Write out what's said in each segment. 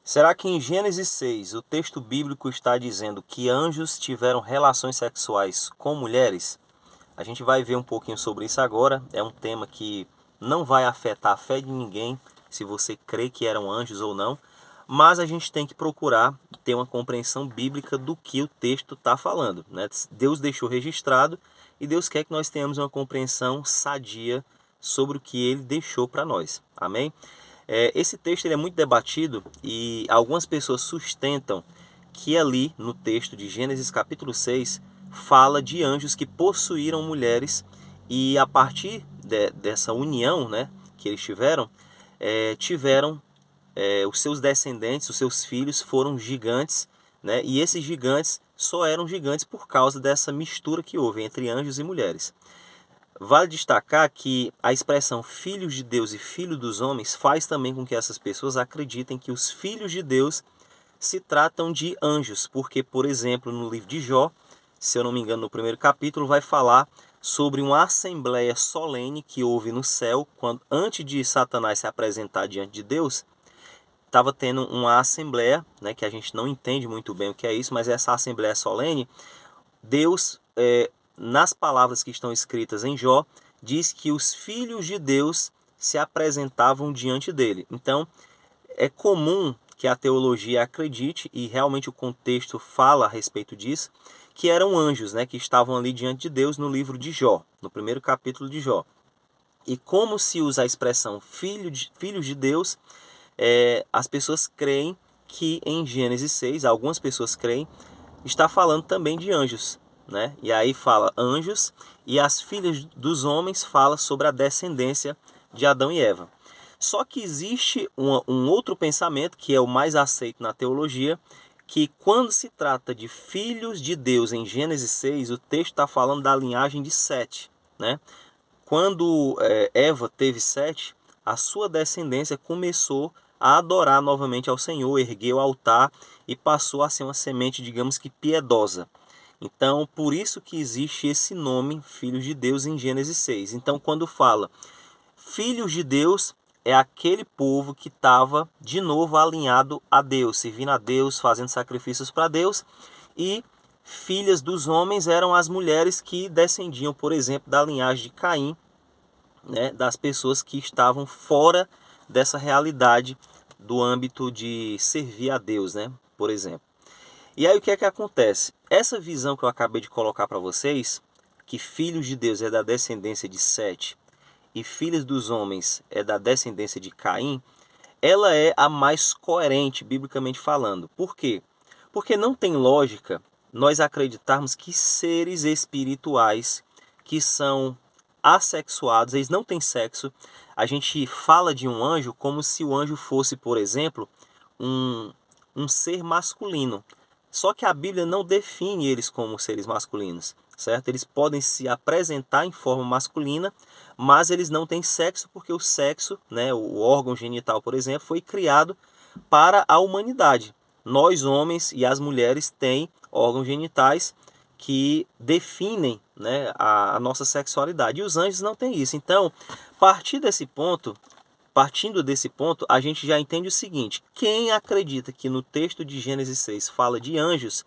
Será que em Gênesis 6 o texto bíblico está dizendo que anjos tiveram relações sexuais com mulheres? A gente vai ver um pouquinho sobre isso agora. É um tema que não vai afetar a fé de ninguém, se você crê que eram anjos ou não, mas a gente tem que procurar ter uma compreensão bíblica do que o texto está falando, né? Deus deixou registrado e Deus quer que nós tenhamos uma compreensão sadia sobre o que Ele deixou para nós. Amém? Esse texto ele é muito debatido e algumas pessoas sustentam que ali no texto de Gênesis capítulo 6 fala de anjos que possuíram mulheres e a partir dessa união, né, que eles tiveram os seus descendentes, os seus filhos foram gigantes, né, e esses gigantes só eram gigantes por causa dessa mistura que houve entre anjos e mulheres. Vale destacar que a expressão filhos de Deus e filho dos homens faz também com que essas pessoas acreditem que os filhos de Deus se tratam de anjos, porque, por exemplo, no livro de Jó, se eu não me engano, no primeiro capítulo, vai falar sobre uma assembleia solene que houve no céu, quando antes de Satanás se apresentar diante de Deus, estava tendo uma assembleia, né, que a gente não entende muito bem o que é isso, mas essa assembleia solene, Deus, nas palavras que estão escritas em Jó, diz que os filhos de Deus se apresentavam diante dele. Então, é comum que a teologia acredite, e realmente o contexto fala a respeito disso, que eram anjos, né, que estavam ali diante de Deus no livro de Jó, no primeiro capítulo de Jó. E como se usa a expressão filhos de Deus, as pessoas creem que em Gênesis 6, algumas pessoas creem, está falando também de anjos, né? E aí fala anjos, e as filhas dos homens fala sobre a descendência de Adão e Eva. Só que existe um outro pensamento, que é o mais aceito na teologia, que quando se trata de filhos de Deus em Gênesis 6, o texto está falando da linhagem de Sete, né? Quando Eva teve Sete, a sua descendência começou a adorar novamente ao Senhor, ergueu o altar e passou a ser uma semente, digamos que piedosa. Então, por isso que existe esse nome, filhos de Deus, em Gênesis 6. Então, quando fala filhos de Deus, é aquele povo que estava de novo alinhado a Deus, servindo a Deus, fazendo sacrifícios para Deus. E filhas dos homens eram as mulheres que descendiam, por exemplo, da linhagem de Caim, né, das pessoas que estavam fora dessa realidade do âmbito de servir a Deus, né, por exemplo. E aí o que é que acontece? Essa visão que eu acabei de colocar para vocês, que filhos de Deus é da descendência de Sete e filhos dos homens é da descendência de Caim, ela é a mais coerente, biblicamente falando. Por quê? Porque não tem lógica nós acreditarmos que seres espirituais que são assexuados, eles não têm sexo, a gente fala de um anjo como se o anjo fosse, por exemplo, um ser masculino. Só que a Bíblia não define eles como seres masculinos, certo? Eles podem se apresentar em forma masculina, mas eles não têm sexo porque o sexo, né, o órgão genital, por exemplo, foi criado para a humanidade. Nós, homens e as mulheres, têm órgãos genitais que definem, né, a nossa sexualidade. E os anjos não têm isso. Então, partindo desse ponto, a gente já entende o seguinte: quem acredita que no texto de Gênesis 6 fala de anjos,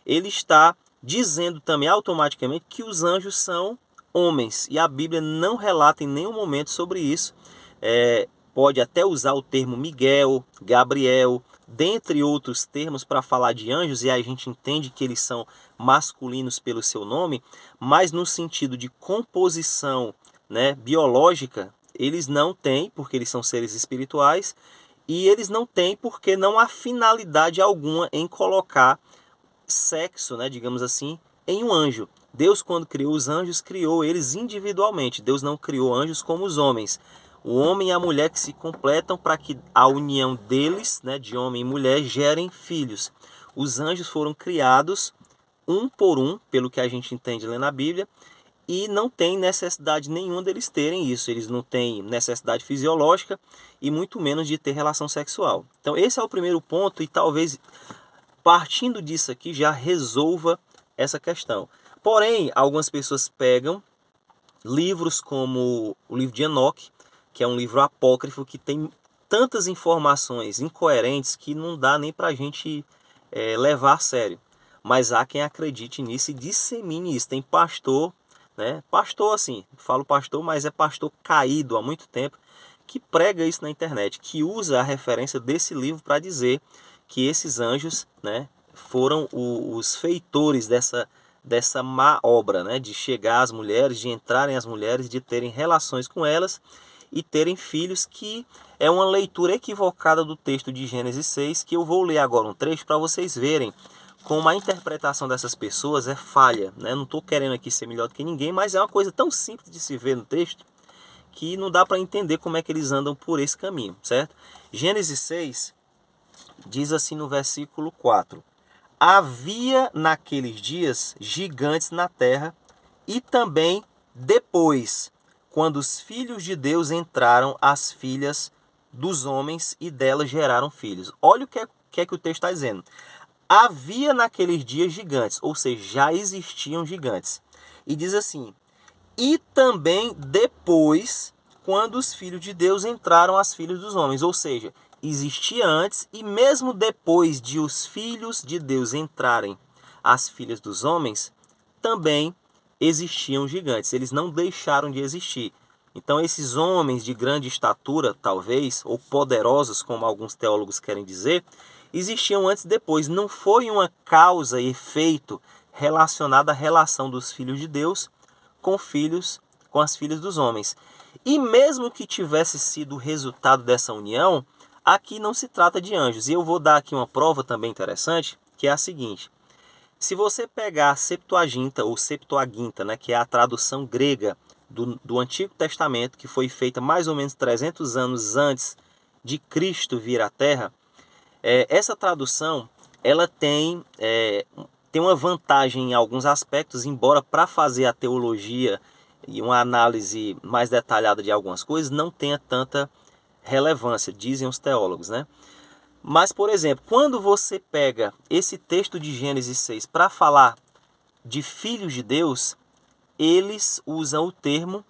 ele está dizendo também automaticamente que os anjos são homens. E a Bíblia não relata em nenhum momento sobre isso. Pode até usar o termo Miguel, Gabriel, dentre outros termos para falar de anjos, e aí a gente entende que eles são masculinos pelo seu nome, mas no sentido de composição, né, biológica, eles não têm, porque eles são seres espirituais, e eles não têm porque não há finalidade alguma em colocar sexo, né, digamos assim, em um anjo. Deus, quando criou os anjos, criou eles individualmente. Deus não criou anjos como os homens. O homem e a mulher que se completam para que a união deles, né, de homem e mulher, gerem filhos. Os anjos foram criados um por um, pelo que a gente entende lendo a Bíblia, e não tem necessidade nenhuma deles terem isso. Eles não têm necessidade fisiológica e muito menos de ter relação sexual. Então esse é o primeiro ponto, e talvez partindo disso aqui já resolva essa questão. Porém, algumas pessoas pegam livros como o livro de Enoque, que é um livro apócrifo que tem tantas informações incoerentes que não dá nem para a gente levar a sério. Mas há quem acredite nisso e dissemine isso. Tem pastor, né? Pastor assim, falo pastor, mas é pastor caído há muito tempo, que prega isso na internet, que usa a referência desse livro para dizer que esses anjos, né, foram os feitores dessa má obra, né, de chegar às mulheres, de entrarem às mulheres, de terem relações com elas e terem filhos, que é uma leitura equivocada do texto de Gênesis 6, que eu vou ler agora um trecho para vocês verem como a interpretação dessas pessoas é falha, né? Não estou querendo aqui ser melhor do que ninguém, mas é uma coisa tão simples de se ver no texto que não dá para entender como é que eles andam por esse caminho, certo? Gênesis 6 diz assim no versículo 4: havia naqueles dias gigantes na terra, e também depois, quando os filhos de Deus entraram, as filhas dos homens e delas geraram filhos. Olha o que é que o texto está dizendo. Havia naqueles dias gigantes, ou seja, já existiam gigantes. E diz assim: e também depois, quando os filhos de Deus entraram, as filhas dos homens. Ou seja, existia antes, e mesmo depois de os filhos de Deus entrarem, as filhas dos homens, também existiam gigantes. Eles não deixaram de existir. Então esses homens de grande estatura, talvez, ou poderosos, como alguns teólogos querem dizer, existiam antes e depois. Não foi uma causa e efeito relacionada à relação dos filhos de Deus com as filhas dos homens. E mesmo que tivesse sido o resultado dessa união, aqui não se trata de anjos. E eu vou dar aqui uma prova também interessante, que é a seguinte: se você pegar a Septuaginta ou Septuaginta, né, que é a tradução grega do Antigo Testamento, que foi feita mais ou menos 300 anos antes de Cristo vir à Terra, essa tradução ela tem uma vantagem em alguns aspectos, embora para fazer a teologia e uma análise mais detalhada de algumas coisas não tenha tanta relevância, dizem os teólogos, né? Mas, por exemplo, quando você pega esse texto de Gênesis 6 para falar de filhos de Deus, eles usam o termo,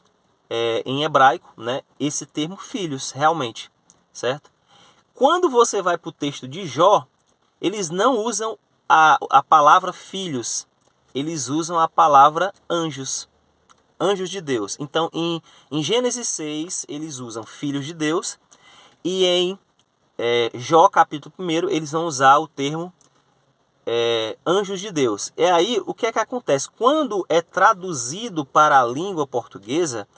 em hebraico, né? Esse termo filhos, realmente, certo? Quando você vai para o texto de Jó, eles não usam a palavra filhos, eles usam a palavra anjos, anjos de Deus. Então, em Gênesis 6, eles usam filhos de Deus, e em Jó, capítulo 1, eles vão usar o termo anjos de Deus. E aí, o que é que acontece? Quando é traduzido para a língua portuguesa,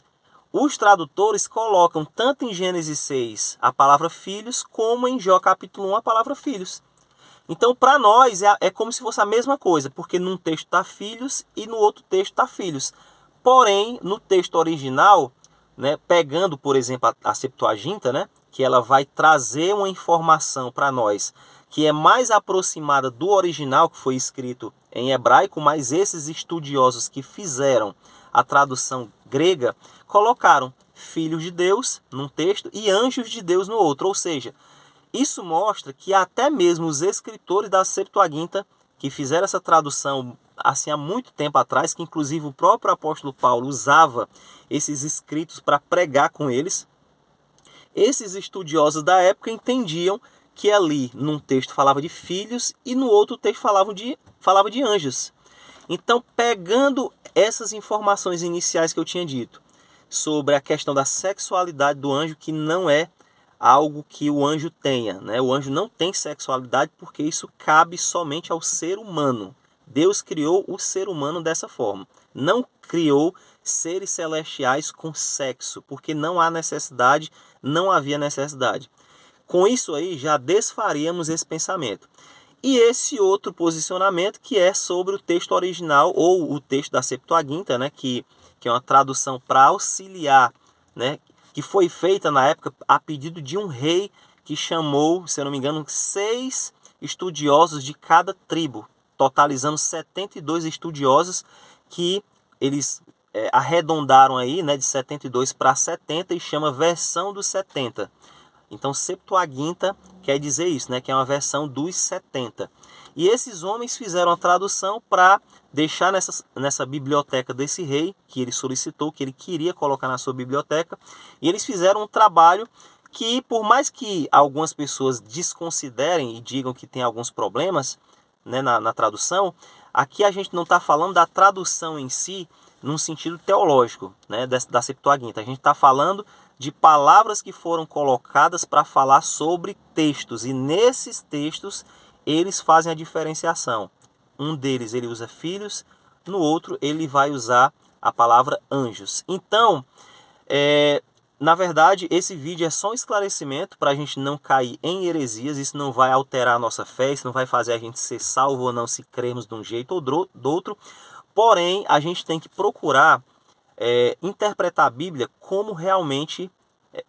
os tradutores colocam tanto em Gênesis 6 a palavra filhos, como em Jó capítulo 1 a palavra filhos. Então, para nós, é como se fosse a mesma coisa, porque num texto está filhos e no outro texto está filhos. Porém, no texto original, né, pegando, por exemplo, a Septuaginta, né, que ela vai trazer uma informação para nós que é mais aproximada do original, que foi escrito em hebraico, mas esses estudiosos que fizeram a tradução grega colocaram filhos de Deus num texto e anjos de Deus no outro. Ou seja, isso mostra que até mesmo os escritores da Septuaginta, que fizeram essa tradução assim há muito tempo atrás, que inclusive o próprio apóstolo Paulo usava esses escritos para pregar com eles, esses estudiosos da época entendiam que ali num texto falava de filhos e no outro texto falava de anjos. Então, pegando essas informações iniciais que eu tinha dito sobre a questão da sexualidade do anjo, que não é algo que o anjo tenha, né? O anjo não tem sexualidade porque isso cabe somente ao ser humano. Deus criou o ser humano dessa forma. Não criou seres celestiais com sexo, porque não há necessidade, não havia necessidade. Com isso aí já desfaríamos esse pensamento. E esse outro posicionamento que é sobre o texto original ou o texto da Septuaginta, né, que é uma tradução para auxiliar, né, que foi feita na época a pedido de um rei que chamou, se eu não me engano, 6 estudiosos de cada tribo, totalizando 72 estudiosos, que eles arredondaram aí, né, de 72 para 70 e chama versão dos 70. Então, Septuaginta quer dizer isso, né? Que é uma versão dos 70. E esses homens fizeram a tradução para deixar nessa biblioteca desse rei, que ele solicitou, que ele queria colocar na sua biblioteca. E eles fizeram um trabalho que, por mais que algumas pessoas desconsiderem e digam que tem alguns problemas, né, na tradução, aqui a gente não está falando da tradução em si num sentido teológico, né, da Septuaginta. A gente está falando de palavras que foram colocadas para falar sobre textos, e nesses textos eles fazem a diferenciação. Um deles ele usa filhos, no outro ele vai usar a palavra anjos. Então, na verdade, esse vídeo é só um esclarecimento para a gente não cair em heresias. Isso não vai alterar a nossa fé, isso não vai fazer a gente ser salvo ou não se crermos de um jeito ou do outro. Porém, a gente tem que procurar interpretar a Bíblia como realmente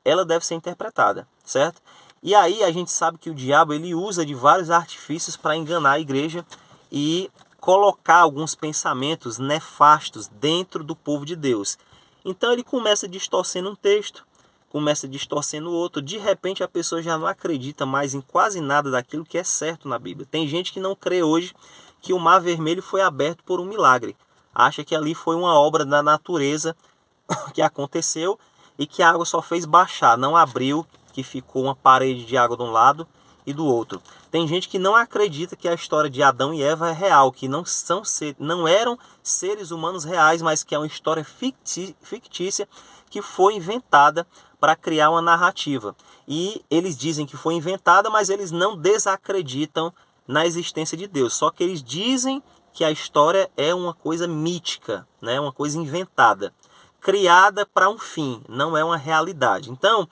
ela deve ser interpretada, certo? E aí a gente sabe que o diabo ele usa de vários artifícios para enganar a igreja e colocar alguns pensamentos nefastos dentro do povo de Deus. Então ele começa distorcendo um texto, começa distorcendo o outro. De repente a pessoa já não acredita mais em quase nada daquilo que é certo na Bíblia. Tem gente que não crê hoje que o Mar Vermelho foi aberto por um milagre. Acha que ali foi uma obra da natureza que aconteceu e que a água só fez baixar, não abriu, que ficou uma parede de água de um lado e do outro. Tem gente que não acredita que a história de Adão e Eva é real, que não eram seres humanos reais, mas que é uma história fictícia que foi inventada para criar uma narrativa. E eles dizem que foi inventada, mas eles não desacreditam na existência de Deus. Só que eles dizem que a história é uma coisa mítica, né? Uma coisa inventada, criada para um fim, não é uma realidade. Então,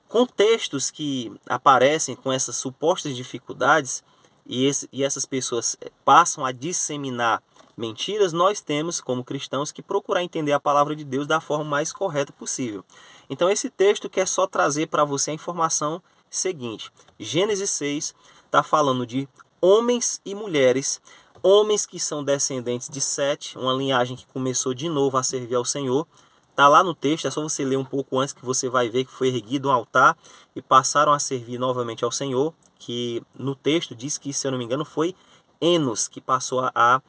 com textos que aparecem com essas supostas dificuldades e essas pessoas passam a disseminar mentiras, nós temos, como cristãos, que procurar entender a palavra de Deus da forma mais correta possível. Então esse texto quer só trazer para você a informação seguinte. Gênesis 6 está falando de homens e mulheres, homens que são descendentes de Sete, uma linhagem que começou de novo a servir ao Senhor. Está lá no texto, é só você ler um pouco antes que você vai ver que foi erguido um altar e passaram a servir novamente ao Senhor, que no texto diz que, se eu não me engano, foi Enos que passou a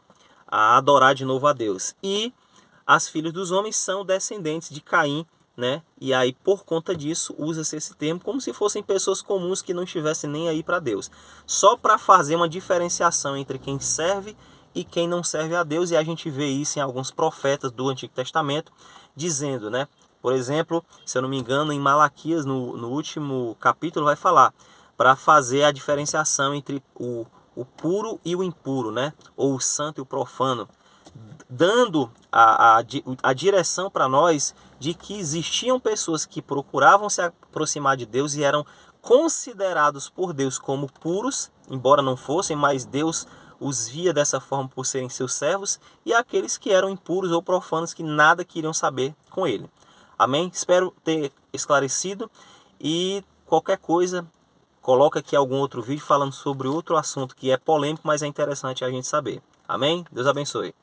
adorar de novo a Deus. E as filhas dos homens são descendentes de Caim, né? E aí, por conta disso, usa-se esse termo como se fossem pessoas comuns que não estivessem nem aí para Deus. Só para fazer uma diferenciação entre quem serve e quem não serve a Deus, e a gente vê isso em alguns profetas do Antigo Testamento, dizendo, né? Por exemplo, se eu não me engano, em Malaquias, no último capítulo, vai falar para fazer a diferenciação entre o puro e o impuro, né? Ou o santo e o profano, dando a direção para nós de que existiam pessoas que procuravam se aproximar de Deus e eram considerados por Deus como puros, embora não fossem, mas Deus os via dessa forma por serem seus servos, e aqueles que eram impuros ou profanos que nada queriam saber com ele. Amém? Espero ter esclarecido, e qualquer coisa, coloca aqui algum outro vídeo falando sobre outro assunto que é polêmico, mas é interessante a gente saber. Amém? Deus abençoe.